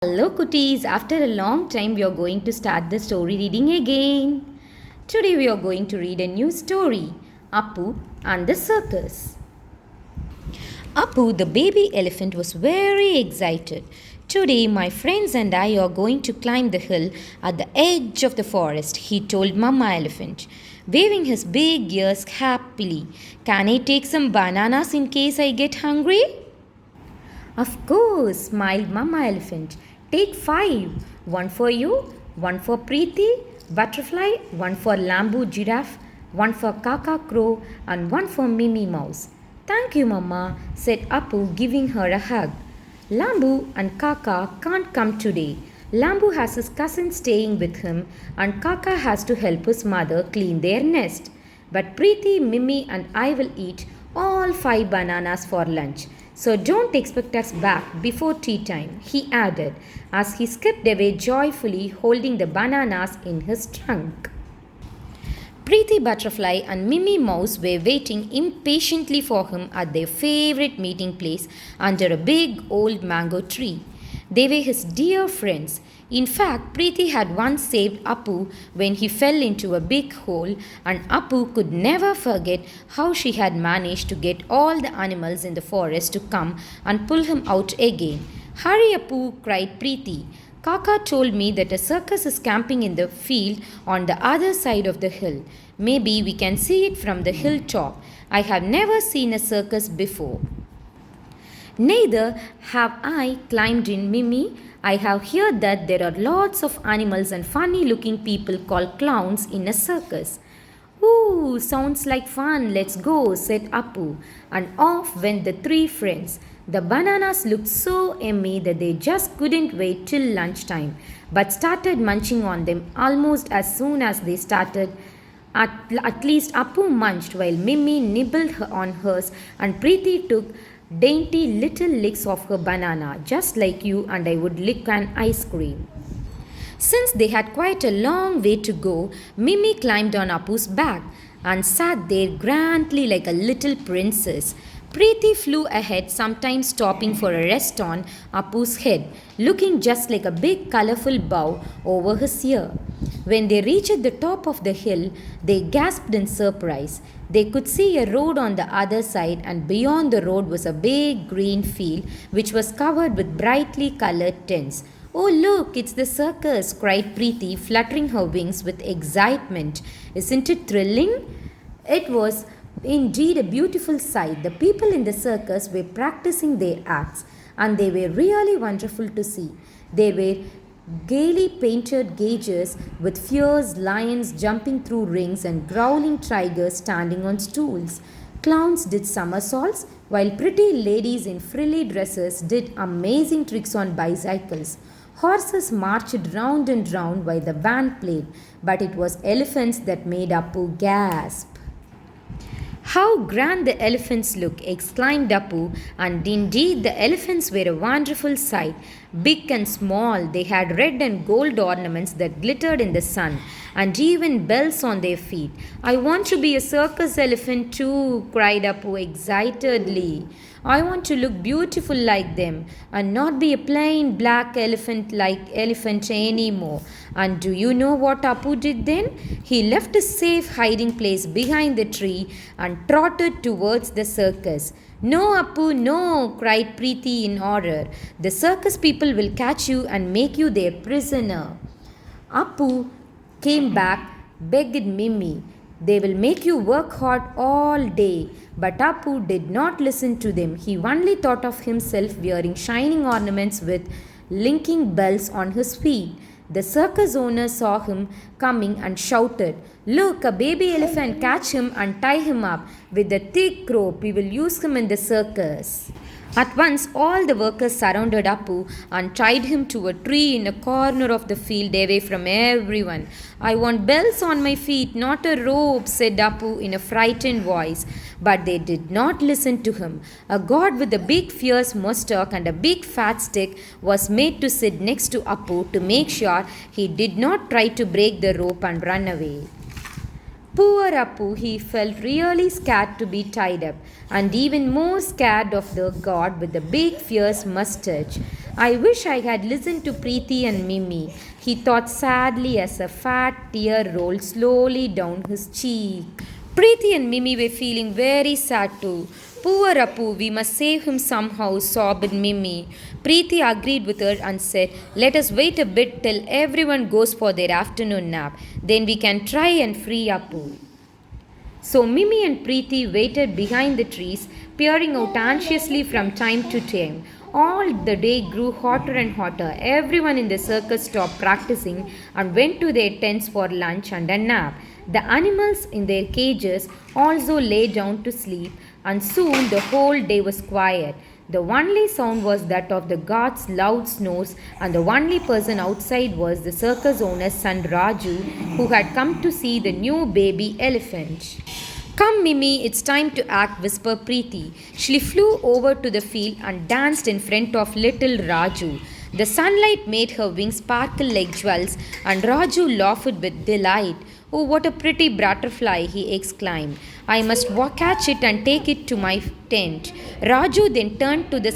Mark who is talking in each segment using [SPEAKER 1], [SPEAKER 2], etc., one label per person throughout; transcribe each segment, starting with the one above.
[SPEAKER 1] Hello, cuties. After a long time, we are going to start the story reading again. Today, we are going to read a new story Appu and the Circus. Appu, the baby elephant, was very excited. Today, my friends and I are going to climb the hill at the edge of the forest, he told Mama Elephant, waving his big ears happily. Can I take some bananas in case I get hungry? Of course, smiled Mama Elephant. Take 5. One for you, one for Preeti, Butterfly, one for Lambu Giraffe, one for Kaka Crow, and one for Mimi Mouse. Thank you, Mama, said Appu, giving her a hug. Lambu and Kaka can't come today. Lambu has his cousin staying with him, and Kaka has to help his mother clean their nest. But Preeti, Mimi, and I will eat all 5 bananas for lunch. So don't expect us back before tea time, he added, as he skipped away joyfully holding the bananas in his trunk. Preeti Butterfly and Mimi Mouse were waiting impatiently for him at their favorite meeting place under a big old mango tree. They were his dear friends. In fact, Preeti had once saved Appu when he fell into a big hole, and Appu could never forget how she had managed to get all the animals in the forest to come and pull him out again. Hurry, Appu, cried Preeti. Kaka told me that a circus is camping in the field on the other side of the hill. Maybe we can see it from the hilltop. I have never seen a circus before. Neither have I, climbed in Mimi. I have heard that there are lots of animals and funny looking people called clowns in a circus. Ooh, sounds like fun, let's go, said Appu, and off went the 3 friends. The bananas looked so yummy that they just couldn't wait till lunchtime, but started munching on them almost as soon as they started. At least Appu munched while Mimi nibbled on hers, and Preeti took dainty little licks of her banana, just like you and I would lick an ice cream. Since they had quite a long way to go, Mimi climbed on Appu's back and sat there grandly like a little princess. Preeti flew ahead, sometimes stopping for a rest on Appu's head, looking just like a big colorful bow over his ear. When they reached the top of the hill, they gasped in surprise. They could see a road on the other side, and beyond the road was a big green field which was covered with brightly colored tents. Oh, look, it's the circus, cried Preeti, fluttering her wings with excitement. Isn't it thrilling? It was indeed a beautiful sight. The people in the circus were practicing their acts, and they were really wonderful to see. They were gaily painted cages with fierce lions jumping through rings and growling tigers standing on stools. Clowns did somersaults, while pretty ladies in frilly dresses did amazing tricks on bicycles. Horses marched round and round while the band played, but it was elephants that made Appu gasp. How grand the elephants look, exclaimed Appu, and indeed the elephants were a wonderful sight. Big and small, they had red and gold ornaments that glittered in the sun, and even bells on their feet. I want to be a circus elephant too, cried Appu excitedly. I want to look beautiful like them and not be a plain black elephant like elephant anymore. And do you know what Appu did then? He left his safe hiding place behind the tree and trotted towards the circus. No, Appu, no, cried Preeti in horror. The circus people will catch you and make you their prisoner. Appu came back, begged Mimi. They will make you work hard all day. But Appu did not listen to them. He only thought of himself wearing shining ornaments with linking bells on his feet. The circus owner saw him coming and shouted, Look, a baby elephant, catch him and tie him up with a thick rope. We will use him in the circus. At once, all the workers surrounded Appu and tied him to a tree in a corner of the field away from everyone. I want bells on my feet, not a rope, said Appu in a frightened voice. But they did not listen to him. A god with a big fierce mustache and a big fat stick was made to sit next to Appu to make sure he did not try to break the rope and run away. Poor Appu, he felt really scared to be tied up, and even more scared of the god with the big fierce mustache. I wish I had listened to Preeti and Mimi, he thought sadly as a fat tear rolled slowly down his cheek. Preeti and Mimi were feeling very sad too. Poor Appu, we must save him somehow, sobbed Mimi. Preeti agreed with her and said, let us wait a bit till everyone goes for their afternoon nap. Then we can try and free Appu. So Mimi and Preeti waited behind the trees, peering out anxiously from time to time. All the day grew hotter and hotter. Everyone in the circus stopped practicing and went to their tents for lunch and a nap. The animals in their cages also lay down to sleep, and soon the whole day was quiet. The only sound was that of the god's loud snores, and the only person outside was the circus owner's son Raju, who had come to see the new baby elephant. Come, Mimi, it's time to act, whispered Preeti. She flew over to the field and danced in front of little Raju. The sunlight made her wings sparkle like jewels, and Raju laughed with delight. Oh, what a pretty butterfly, he exclaimed. I must catch it and take it to my tent. Raju then turned to the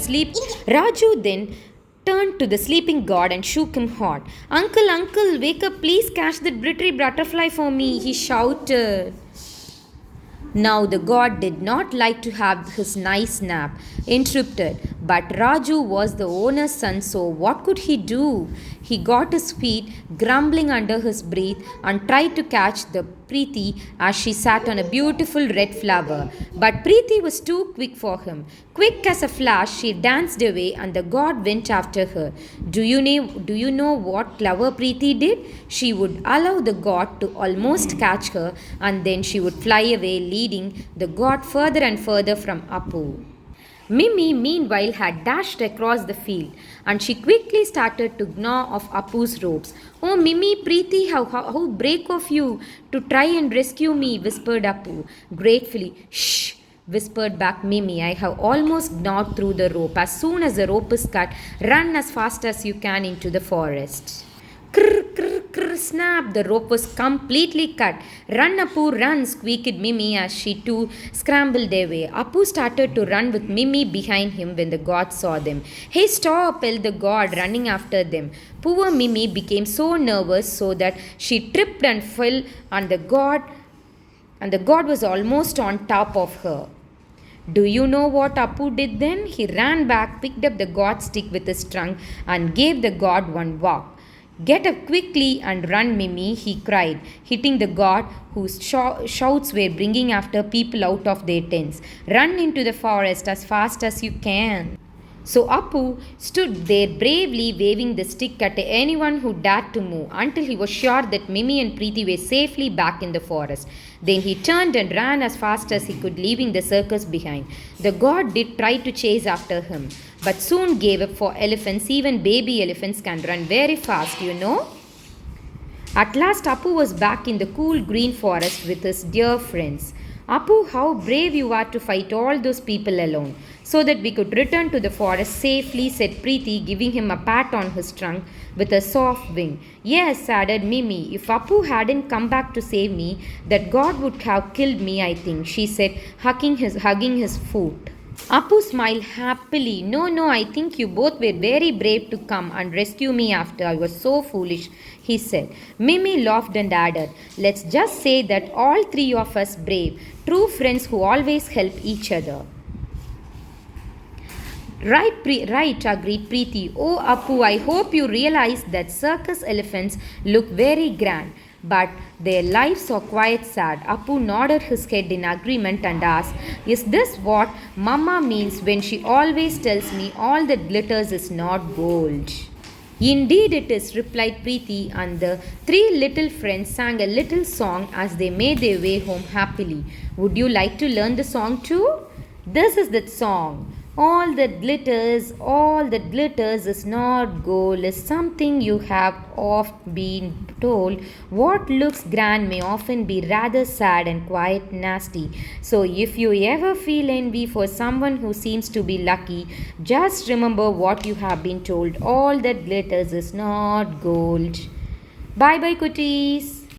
[SPEAKER 1] sleeping god and shook him hard. Uncle, uncle, wake up, please catch that pretty butterfly for me, he shouted. Now the god did not like to have his nice nap interrupted, but Raju was the owner's son, so what could he do? He got his feet, grumbling under his breath, and tried to catch the Preeti as she sat on a beautiful red flower. But Preeti was too quick for him. Quick as a flash, she danced away, and the god went after her. Do you know what clever Preeti did? She would allow the god to almost catch her, and then she would fly away, leading the god further and further from Appu. Mimi, meanwhile, had dashed across the field, and she quickly started to gnaw off Appu's ropes. Oh, Mimi, Preeti, how brave of you to try and rescue me, whispered Appu. Gratefully, shh, whispered back Mimi. I have almost gnawed through the rope. As soon as the rope is cut, run as fast as you can into the forest. Krr, krr, krr, snap! The rope was completely cut. Run, Appu, run! Squeaked Mimi as she too scrambled away. Appu started to run with Mimi behind him when the god saw them. Hey, stop! Yelled the god, running after them. Poor Mimi became so nervous so that she tripped and fell, and the god was almost on top of her. Do you know what Appu did then? He ran back, picked up the god's stick with his trunk, and gave the god one whack. Get up quickly and run, Mimi, he cried, hitting the god whose shouts were bringing after people out of their tents. Run into the forest as fast as you can. So Appu stood there bravely waving the stick at anyone who dared to move until he was sure that Mimi and Preeti were safely back in the forest. Then he turned and ran as fast as he could, leaving the circus behind. The god did try to chase after him, but soon gave up, for elephants, even baby elephants, can run very fast, you know. At last Appu was back in the cool green forest with his dear friends. Appu, how brave you are to fight all those people alone, so that we could return to the forest safely, said Preeti, giving him a pat on his trunk with a soft wing. Yes, added Mimi, if Appu hadn't come back to save me, that god would have killed me, I think, she said, hugging his foot. Appu smiled happily. No, I think you both were very brave to come and rescue me after I was so foolish, he said. Mimi laughed and added, let's just say that all three of us brave, true friends who always help each other. Right, agreed Preeti. Oh, Appu, I hope you realize that circus elephants look very grand, but their lives are quite sad. Appu nodded his head in agreement and asked, is this what Mama means when she always tells me all that glitters is not gold? Indeed it is, replied Preeti, and the three little friends sang a little song as they made their way home happily. Would you like to learn the song too? This is that song. All that glitters is not gold, is something you have oft been told. What looks grand may often be rather sad and quite nasty. So if you ever feel envy for someone who seems to be lucky, just remember what you have been told. All that glitters is not gold. Bye bye, cuties.